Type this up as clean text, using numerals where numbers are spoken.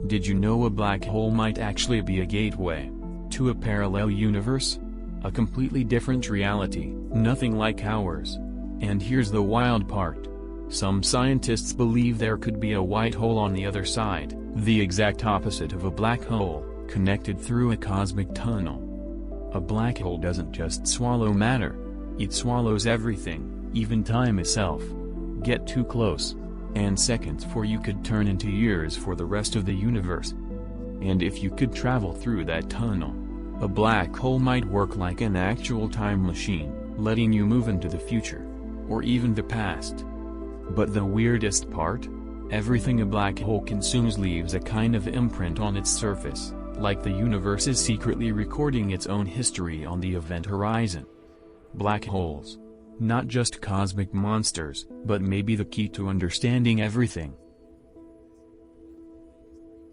Did you know a black hole might actually be a gateway to a parallel universe? A completely different reality, nothing like ours. And here's the wild part. Some scientists believe there could be a white hole on the other side, the exact opposite of a black hole, connected through a cosmic tunnel. A black hole doesn't just swallow matter. It swallows everything, even time itself. Get too close, and seconds for you could turn into years for the rest of the universe. And if you could travel through that tunnel, a black hole might work like an actual time machine, letting you move into the future, or even the past. But the weirdest part? Everything a black hole consumes leaves a kind of imprint on its surface, like the universe is secretly recording its own history on the event horizon. Black holes. Not just cosmic monsters, but maybe the key to understanding everything.